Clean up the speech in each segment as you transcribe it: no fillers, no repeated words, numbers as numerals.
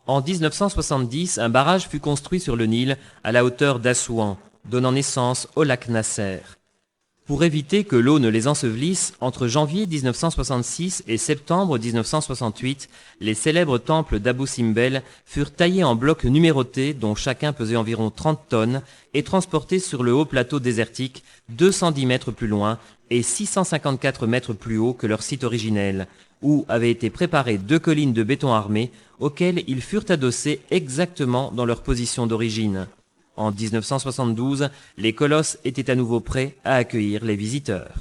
En 1970, un barrage fut construit sur le Nil à la hauteur d'Assouan, donnant naissance au lac Nasser. Pour éviter que l'eau ne les ensevelisse, entre janvier 1966 et septembre 1968, les célèbres temples d'Abou Simbel furent taillés en blocs numérotés dont chacun pesait environ 30 tonnes et transportés sur le haut plateau désertique 210 mètres plus loin et 654 mètres plus haut que leur site originel, où avaient été préparées 2 collines de béton armé auxquelles ils furent adossés exactement dans leur position d'origine. En 1972, les colosses étaient à nouveau prêts à accueillir les visiteurs.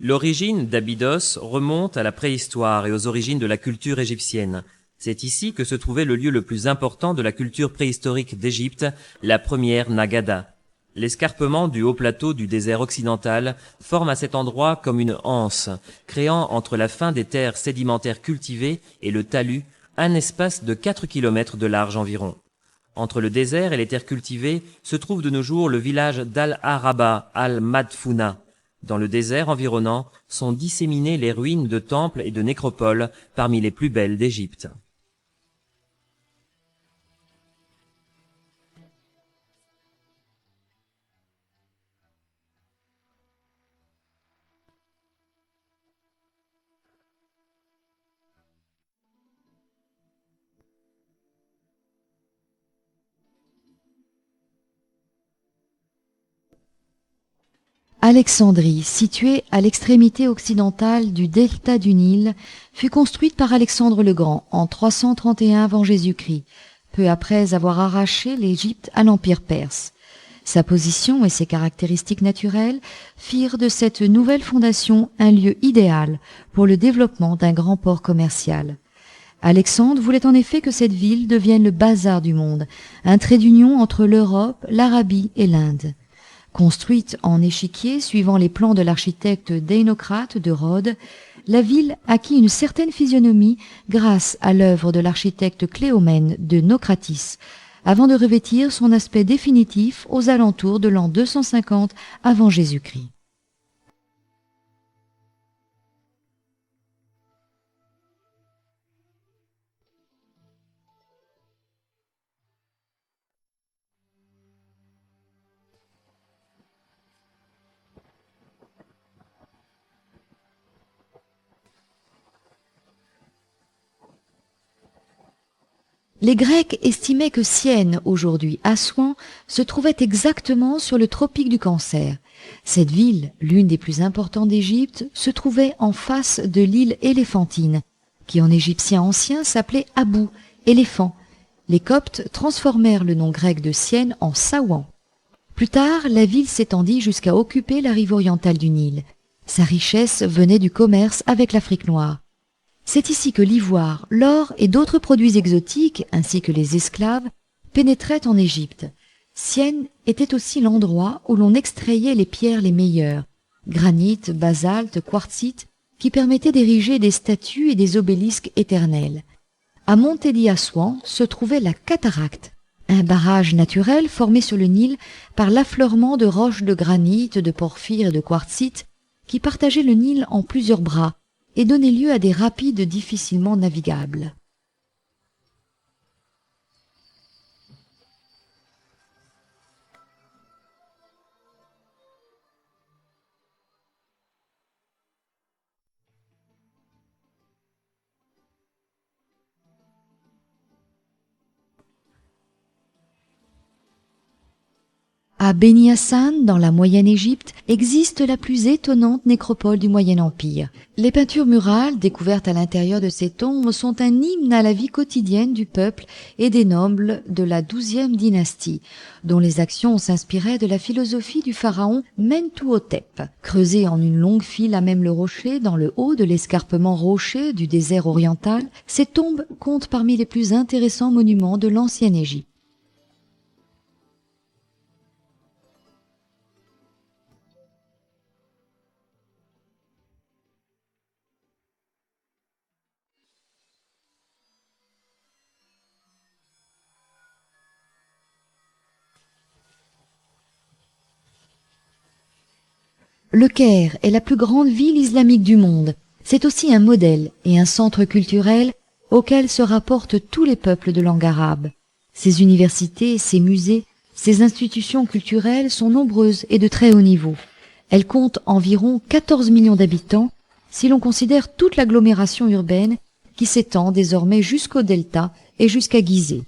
L'origine d'Abydos remonte à la préhistoire et aux origines de la culture égyptienne. C'est ici que se trouvait le lieu le plus important de la culture préhistorique d'Égypte, la première Nagada. L'escarpement du haut plateau du désert occidental forme à cet endroit comme une anse, créant entre la fin des terres sédimentaires cultivées et le talus un espace de 4 kilomètres de large environ. Entre le désert et les terres cultivées se trouve de nos jours le village d'Al-Araba al-Madfouna. Dans le désert environnant sont disséminées les ruines de temples et de nécropoles parmi les plus belles d'Égypte. Alexandrie, située à l'extrémité occidentale du delta du Nil, fut construite par Alexandre le Grand en 331 avant Jésus-Christ, peu après avoir arraché l'Égypte à l'Empire perse. Sa position et ses caractéristiques naturelles firent de cette nouvelle fondation un lieu idéal pour le développement d'un grand port commercial. Alexandre voulait en effet que cette ville devienne le bazar du monde, un trait d'union entre l'Europe, l'Arabie et l'Inde. Construite en échiquier suivant les plans de l'architecte Déinocrate de Rhodes, la ville acquit une certaine physionomie grâce à l'œuvre de l'architecte Cléomène de Naucratis, avant de revêtir son aspect définitif aux alentours de l'an 250 avant Jésus-Christ. Les Grecs estimaient que Syène, aujourd'hui Assouan, se trouvait exactement sur le tropique du Cancer. Cette ville, l'une des plus importantes d'Égypte, se trouvait en face de l'île éléphantine, qui en égyptien ancien s'appelait Abou, éléphant. Les Coptes transformèrent le nom grec de Syène en Saouan. Plus tard, la ville s'étendit jusqu'à occuper la rive orientale du Nil. Sa richesse venait du commerce avec l'Afrique noire. C'est ici que l'ivoire, l'or et d'autres produits exotiques, ainsi que les esclaves, pénétraient en Égypte. Syène était aussi l'endroit où l'on extrayait les pierres les meilleures, granit, basalte, quartzite, qui permettaient d'ériger des statues et des obélisques éternels. À Montélie Assouan se trouvait la cataracte, un barrage naturel formé sur le Nil par l'affleurement de roches de granit, de porphyre et de quartzite qui partageaient le Nil en plusieurs bras et donnaient lieu à des rapides difficilement navigables. À Beni Hassan, dans la Moyenne Égypte, existe la plus étonnante nécropole du Moyen Empire. Les peintures murales découvertes à l'intérieur de ces tombes sont un hymne à la vie quotidienne du peuple et des nobles de la XIIe dynastie, dont les actions s'inspiraient de la philosophie du pharaon Mentuhotep. Creusées en une longue file à même le rocher, dans le haut de l'escarpement rocheux du désert oriental, ces tombes comptent parmi les plus intéressants monuments de l'ancienne Égypte. Le Caire est la plus grande ville islamique du monde. C'est aussi un modèle et un centre culturel auquel se rapportent tous les peuples de langue arabe. Ses universités, ses musées, ses institutions culturelles sont nombreuses et de très haut niveau. Elle compte environ 14 millions d'habitants si l'on considère toute l'agglomération urbaine qui s'étend désormais jusqu'au delta et jusqu'à Gizeh.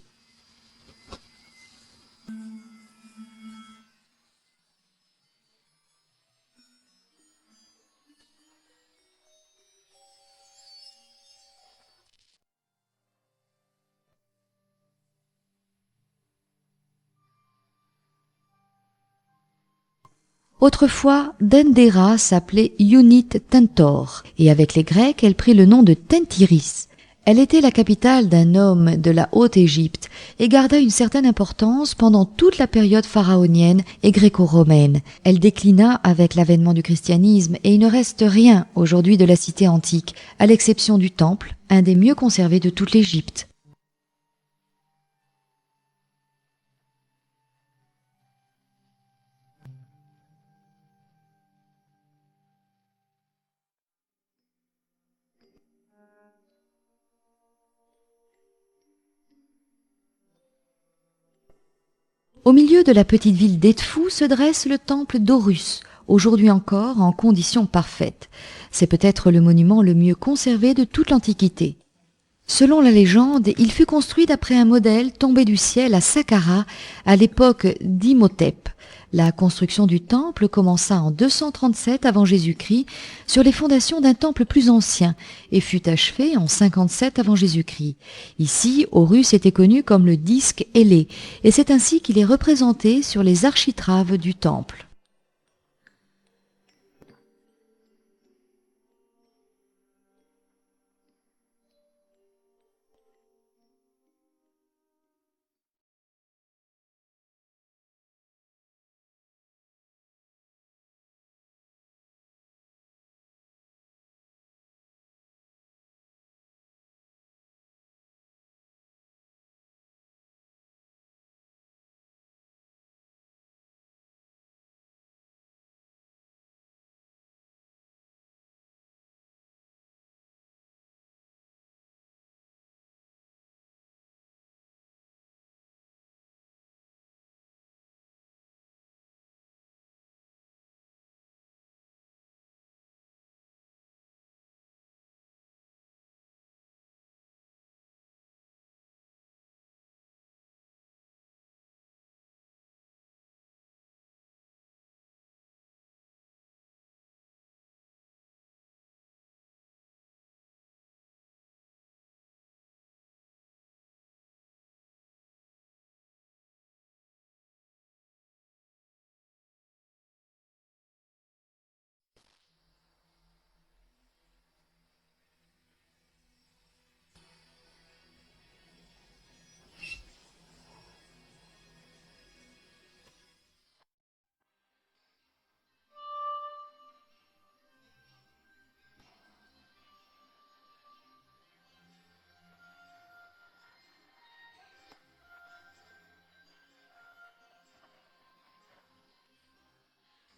Autrefois, Dendera s'appelait Yunit Tentor, et avec les Grecs, elle prit le nom de Tentiris. Elle était la capitale d'un homme de la Haute-Égypte et garda une certaine importance pendant toute la période pharaonienne et gréco-romaine. Elle déclina avec l'avènement du christianisme et il ne reste rien aujourd'hui de la cité antique, à l'exception du temple, un des mieux conservés de toute l'Égypte. Au milieu de la petite ville d'Edfou se dresse le temple d'Horus, aujourd'hui encore en condition parfaite. C'est peut-être le monument le mieux conservé de toute l'Antiquité. Selon la légende, il fut construit d'après un modèle tombé du ciel à Saqqara à l'époque d'Imhotep. La construction du temple commença en 237 avant Jésus-Christ sur les fondations d'un temple plus ancien et fut achevée en 57 avant Jésus-Christ. Ici, Horus était connu comme le disque ailé et c'est ainsi qu'il est représenté sur les architraves du temple.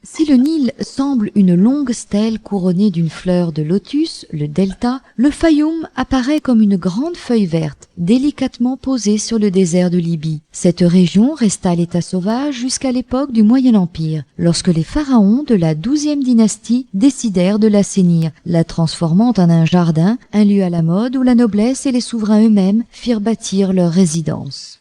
Si le Nil semble une longue stèle couronnée d'une fleur de lotus, le delta, le Fayoum apparaît comme une grande feuille verte, délicatement posée sur le désert de Libye. Cette région resta à l'état sauvage jusqu'à l'époque du Moyen Empire, lorsque les pharaons de la 12e dynastie décidèrent de l'assainir, la transformant en un jardin, un lieu à la mode où la noblesse et les souverains eux-mêmes firent bâtir leur résidence.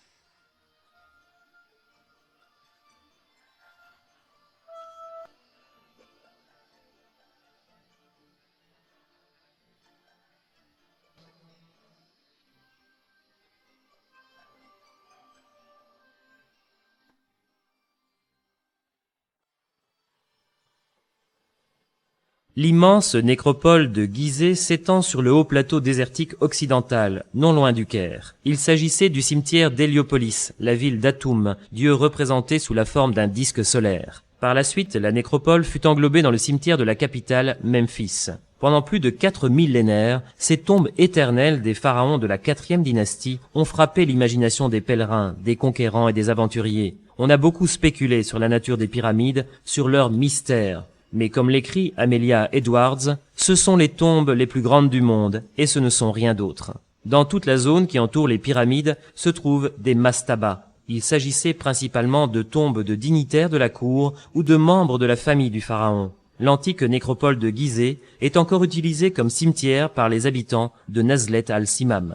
L'immense nécropole de Gizeh s'étend sur le haut plateau désertique occidental, non loin du Caire. Il s'agissait du cimetière d'Héliopolis, la ville d'Atoum, dieu représenté sous la forme d'un disque solaire. Par la suite, la nécropole fut englobée dans le cimetière de la capitale, Memphis. Pendant plus de 4 millénaires, ces tombes éternelles des pharaons de la 4e dynastie ont frappé l'imagination des pèlerins, des conquérants et des aventuriers. On a beaucoup spéculé sur la nature des pyramides, sur leur mystère. Mais comme l'écrit Amelia Edwards, ce sont les tombes les plus grandes du monde, et ce ne sont rien d'autre. Dans toute la zone qui entoure les pyramides se trouvent des mastabas. Il s'agissait principalement de tombes de dignitaires de la cour ou de membres de la famille du pharaon. L'antique nécropole de Gizeh est encore utilisée comme cimetière par les habitants de Nazlet al-Simam.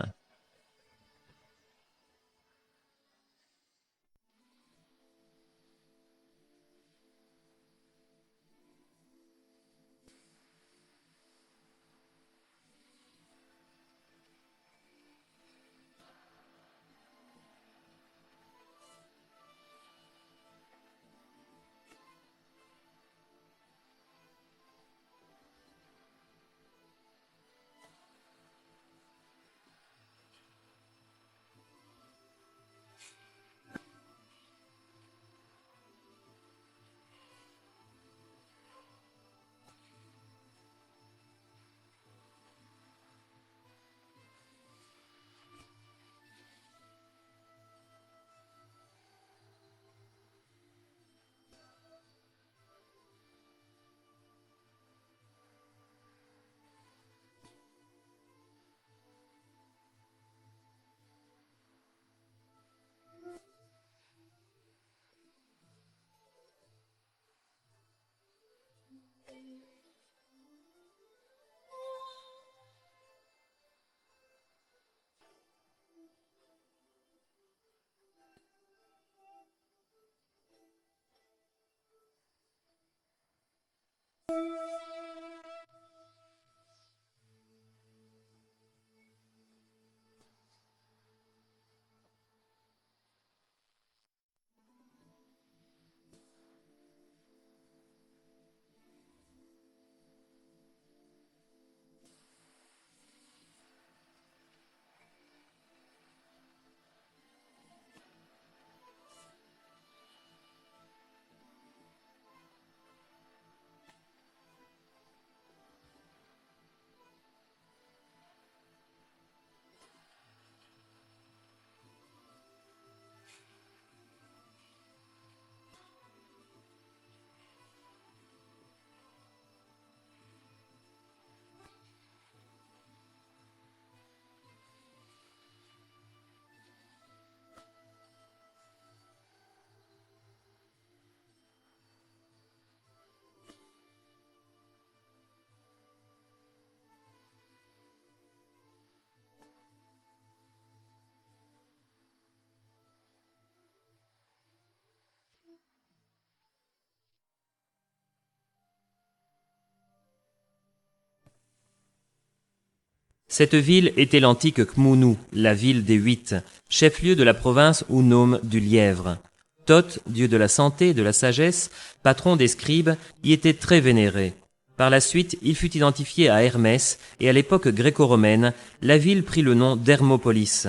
Cette ville était l'antique Khmounou, la ville des Huit, chef-lieu de la province ou nome du Lièvre. Thoth, dieu de la santé et de la sagesse, patron des scribes, y était très vénéré. Par la suite, il fut identifié à Hermès et à l'époque gréco-romaine, la ville prit le nom d'Hermopolis.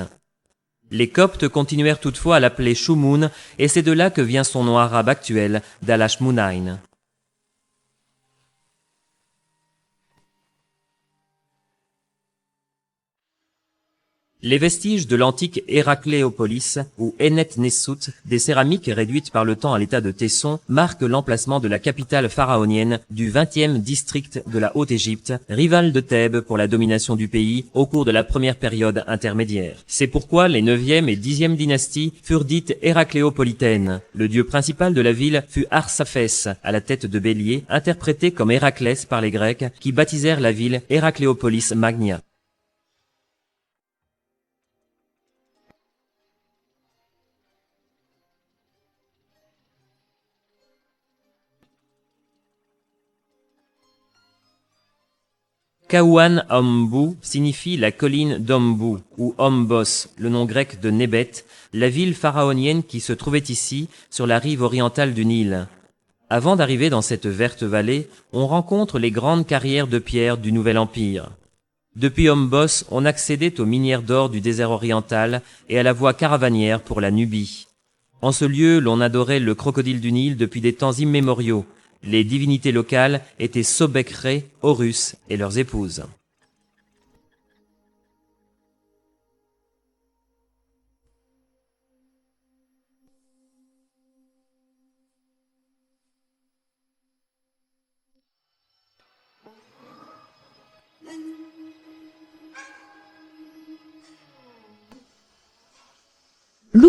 Les Coptes continuèrent toutefois à l'appeler Shumoun et c'est de là que vient son nom arabe actuel d'Al-Ashmounaïn. Les vestiges de l'antique Héracléopolis, ou Enet Nessout, des céramiques réduites par le temps à l'état de tessons, marquent l'emplacement de la capitale pharaonienne du 20e district de la Haute-Égypte, rivale de Thèbes pour la domination du pays au cours de la première période intermédiaire. C'est pourquoi les 9e et 10e dynasties furent dites héracléopolitaines. Le dieu principal de la ville fut Arsaphès, à la tête de bélier, interprété comme Héraclès par les Grecs, qui baptisèrent la ville Héracléopolis Magna. Kaouan Ombu signifie la colline d'Ombu ou Ombos, le nom grec de Nébet, la ville pharaonienne qui se trouvait ici, sur la rive orientale du Nil. Avant d'arriver dans cette verte vallée, on rencontre les grandes carrières de pierre du Nouvel Empire. Depuis Ombos, on accédait aux minières d'or du désert oriental et à la voie caravanière pour la Nubie. En ce lieu, l'on adorait le crocodile du Nil depuis des temps immémoriaux. Les divinités locales étaient Sobek-Ré, Horus et leurs épouses.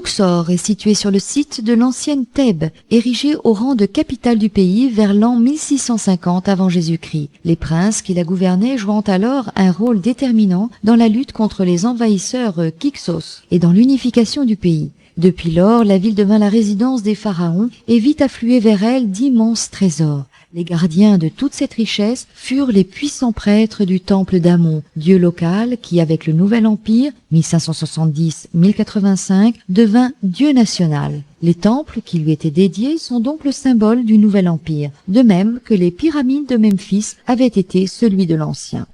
Luxor est situé sur le site de l'ancienne Thèbes, érigée au rang de capitale du pays vers l'an 1650 avant Jésus-Christ. Les princes qui la gouvernaient jouant alors un rôle déterminant dans la lutte contre les envahisseurs Hyksos et dans l'unification du pays. Depuis lors, la ville devint la résidence des pharaons et vit affluer vers elle d'immenses trésors. Les gardiens de toute cette richesse furent les puissants prêtres du temple d'Amon, dieu local qui, avec le Nouvel Empire, 1570-1085, devint dieu national. Les temples qui lui étaient dédiés sont donc le symbole du Nouvel Empire, de même que les pyramides de Memphis avaient été celui de l'Ancien.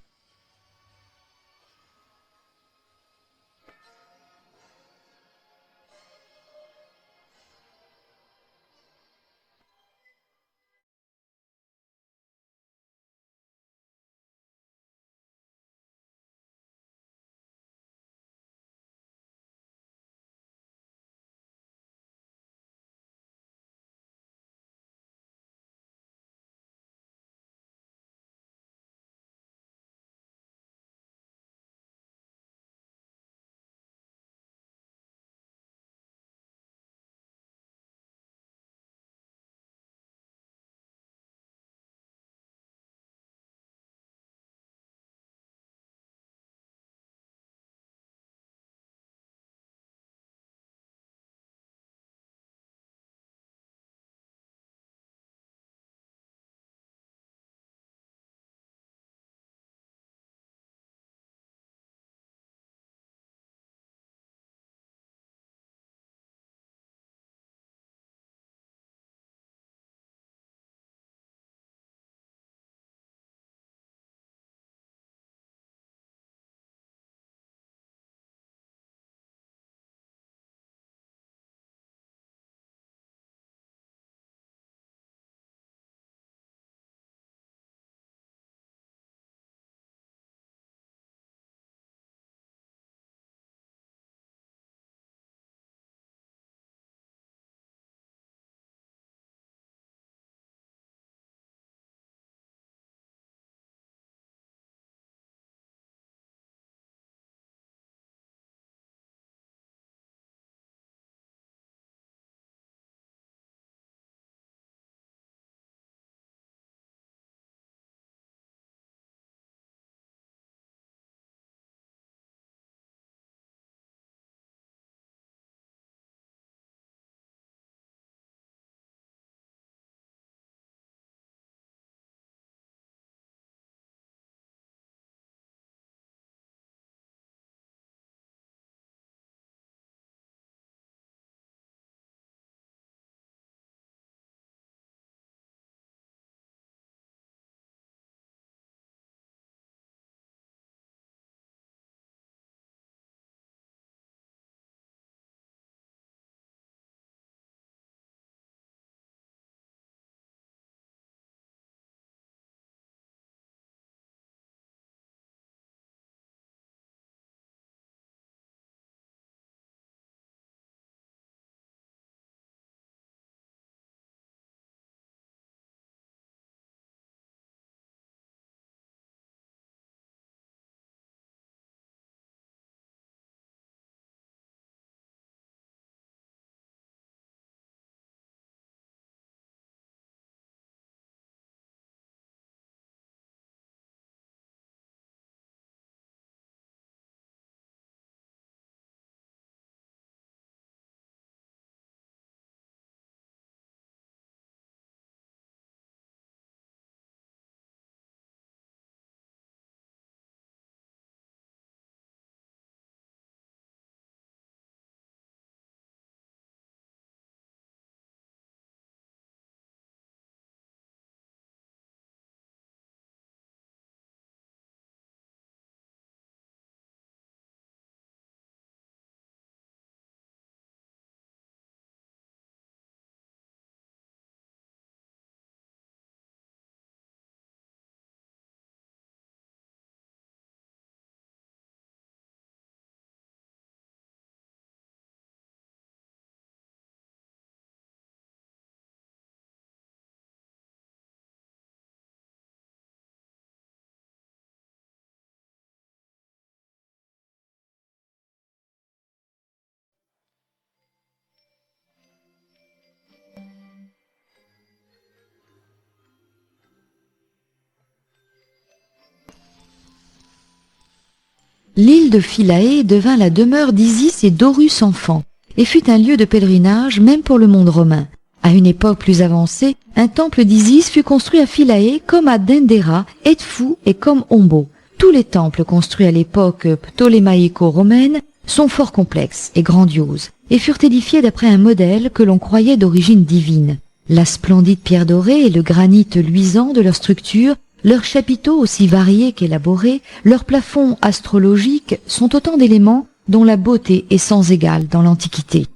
l'île de Philae devint la demeure d'Isis et d'Horus enfant, et fut un lieu de pèlerinage même pour le monde romain. À une époque plus avancée, un temple d'Isis fut construit à Philae comme à Dendera, Edfou et comme Ombo. Tous les temples construits à l'époque ptolémaïco-romaine sont fort complexes et grandioses, et furent édifiés d'après un modèle que l'on croyait d'origine divine. La splendide pierre dorée et le granit luisant de leur structure, leurs chapiteaux aussi variés qu'élaborés, leurs plafonds astrologiques sont autant d'éléments dont la beauté est sans égale dans l'Antiquité.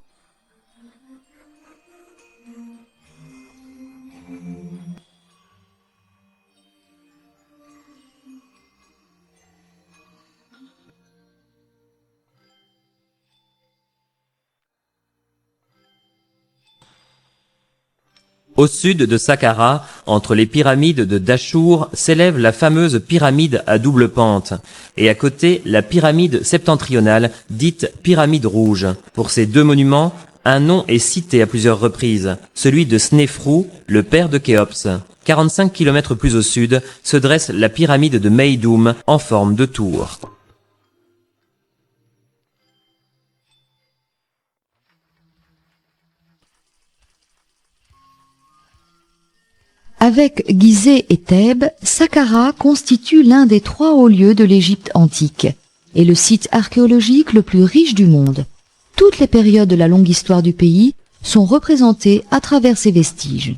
Au sud de Saqqara, entre les pyramides de Dachour, s'élève la fameuse pyramide à double pente, et à côté la pyramide septentrionale, dite pyramide rouge. Pour ces deux monuments, un nom est cité à plusieurs reprises, celui de Snéfrou, le père de Khéops. 45 km plus au sud se dresse la pyramide de Meidoum en forme de tour. Avec Gizeh et Thèbes, Saqqara constitue l'un des 3 hauts lieux de l'Égypte antique et le site archéologique le plus riche du monde. Toutes les périodes de la longue histoire du pays sont représentées à travers ces vestiges.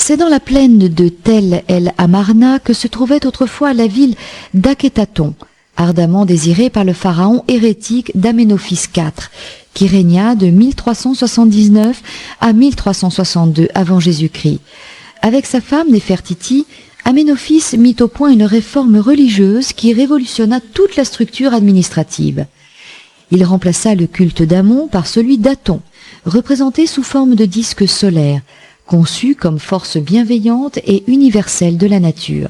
C'est dans la plaine de Tel El Amarna que se trouvait autrefois la ville d'Akhétaton, ardemment désirée par le pharaon hérétique d'Aménophis IV, qui régna de 1379 à 1362 avant Jésus-Christ. Avec sa femme Néfertiti, Aménophis mit au point une réforme religieuse qui révolutionna toute la structure administrative. Il remplaça le culte d'Amon par celui d'Aton, représenté sous forme de disque solaire, conçu comme force bienveillante et universelle de la nature.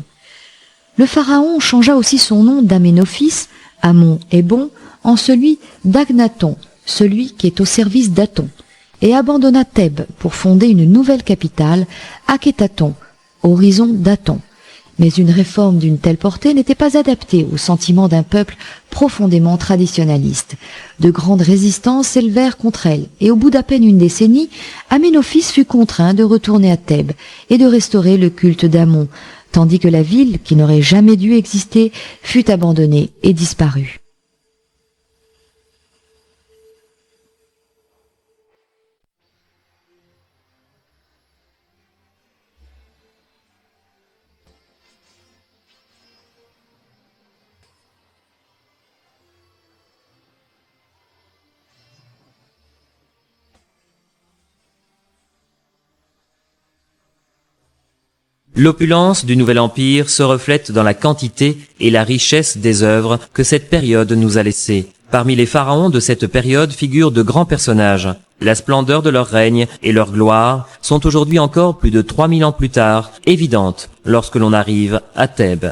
Le pharaon changea aussi son nom d'Aménophis, Amon est bon, en celui d'Agnaton, celui qui est au service d'Aton, et abandonna Thèbes pour fonder une nouvelle capitale, Akhétaton, horizon d'Aton. Mais une réforme d'une telle portée n'était pas adaptée aux sentiments d'un peuple profondément traditionnaliste. De grandes résistances s'élevèrent contre elle, et au bout d'à peine une décennie, Aménophis fut contraint de retourner à Thèbes et de restaurer le culte d'Amon, tandis que la ville, qui n'aurait jamais dû exister, fut abandonnée et disparue. L'opulence du Nouvel Empire se reflète dans la quantité et la richesse des œuvres que cette période nous a laissées. Parmi les pharaons de cette période figurent de grands personnages. La splendeur de leur règne et leur gloire sont aujourd'hui encore plus de 3000 ans plus tard évidentes lorsque l'on arrive à Thèbes.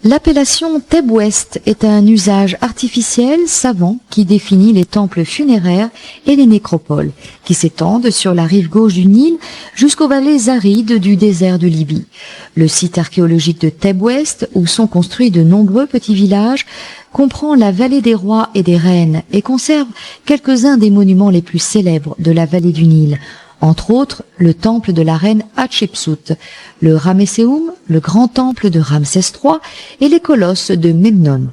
L'appellation Thèbes-Ouest est un usage artificiel savant qui définit les temples funéraires et les nécropoles, qui s'étendent sur la rive gauche du Nil jusqu'aux vallées arides du désert de Libye. Le site archéologique de Thèbes-Ouest, où sont construits de nombreux petits villages, comprend la vallée des rois et des reines et conserve quelques-uns des monuments les plus célèbres de la vallée du Nil, entre autres le temple de la reine Hatshepsut, le Ramesséum, le grand temple de Ramsès III et les colosses de Memnon.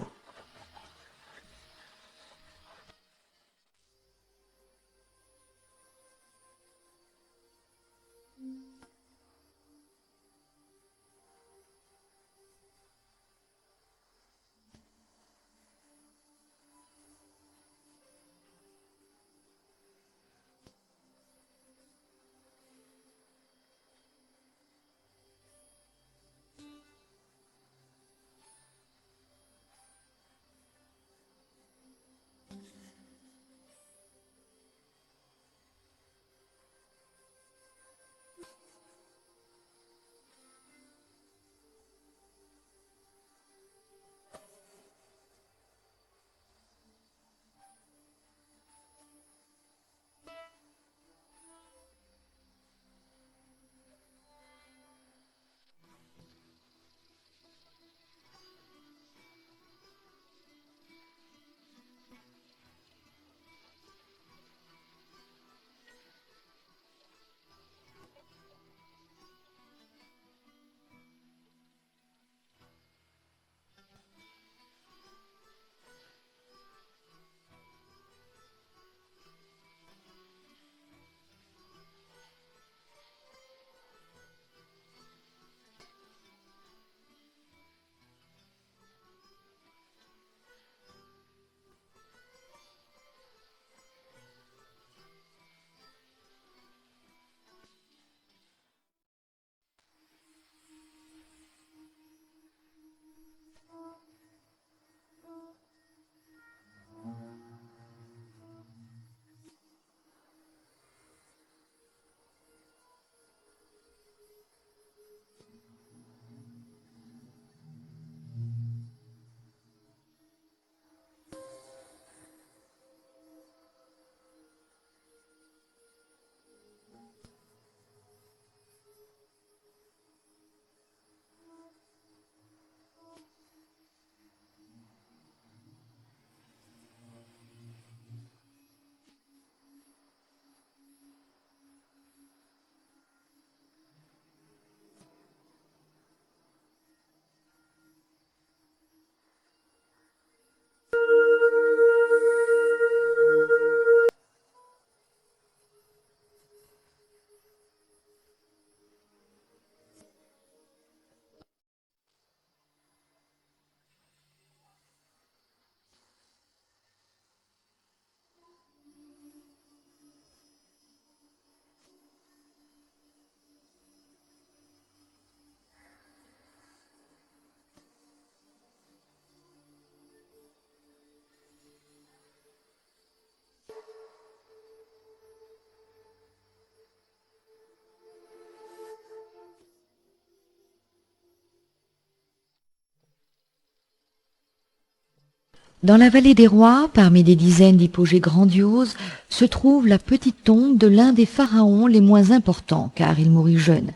Dans la vallée des rois, parmi des dizaines d'hypogées grandioses, se trouve la petite tombe de l'un des pharaons les moins importants, car il mourut jeune.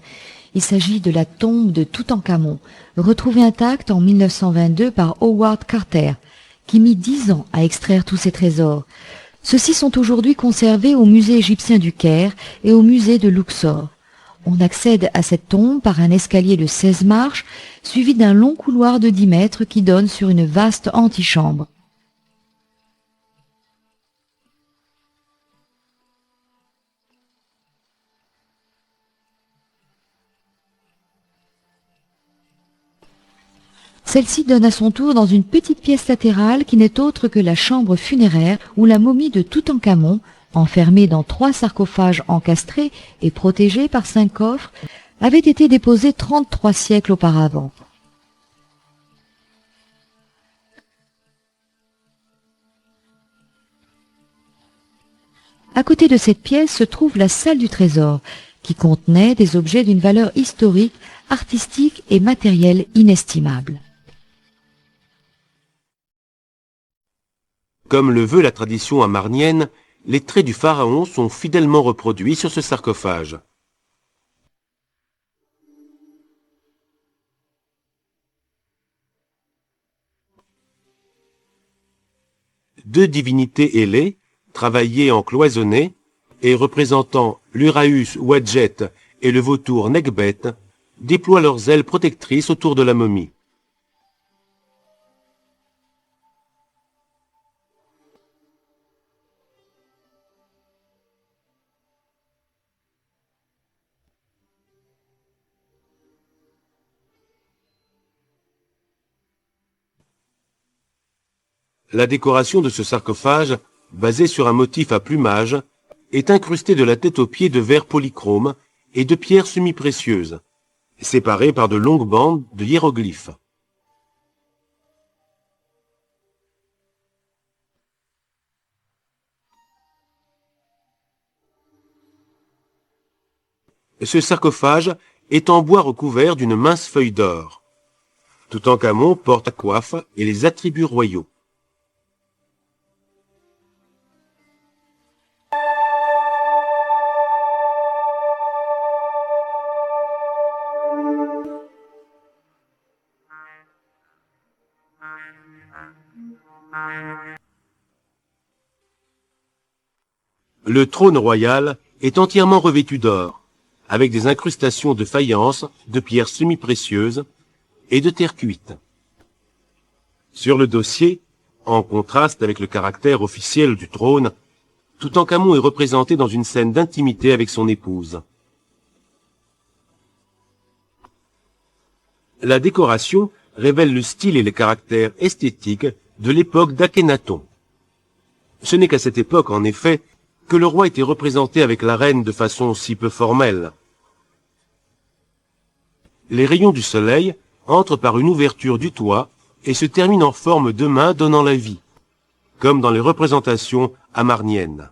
Il s'agit de la tombe de Toutankhamon, retrouvée intacte en 1922 par Howard Carter, qui mit 10 ans à extraire tous ces trésors. Ceux-ci sont aujourd'hui conservés au musée égyptien du Caire et au musée de Luxor. On accède à cette tombe par un escalier de 16 marches, suivi d'un long couloir de 10 mètres qui donne sur une vaste antichambre. Celle-ci donne à son tour dans une petite pièce latérale qui n'est autre que la chambre funéraire où la momie de Toutankhamon, enfermée dans 3 sarcophages encastrés et protégée par 5 coffres, avait été déposée 33 siècles auparavant. À côté de cette pièce se trouve la salle du trésor, qui contenait des objets d'une valeur historique, artistique et matérielle inestimable. Comme le veut la tradition amarnienne, les traits du pharaon sont fidèlement reproduits sur ce sarcophage. Deux divinités ailées, travaillées en cloisonné, et représentant l'Uraeus Wadjet et le vautour Nekbet, déploient leurs ailes protectrices autour de la momie. La décoration de ce sarcophage, basée sur un motif à plumage, est incrustée de la tête aux pieds de verre polychrome et de pierres semi-précieuses, séparées par de longues bandes de hiéroglyphes. Ce sarcophage est en bois recouvert d'une mince feuille d'or. Toutankhamon porte la coiffe et les attributs royaux. Le trône royal est entièrement revêtu d'or, avec des incrustations de faïence, de pierres semi-précieuses et de terre cuite. Sur le dossier, en contraste avec le caractère officiel du trône, Toutankhamon est représenté dans une scène d'intimité avec son épouse. La décoration révèle le style et les caractères esthétiques de l'époque d'Akhénaton. Ce n'est qu'à cette époque, en effet, que le roi était représenté avec la reine de façon si peu formelle. Les rayons du soleil entrent par une ouverture du toit et se terminent en forme de main donnant la vie, comme dans les représentations amarniennes.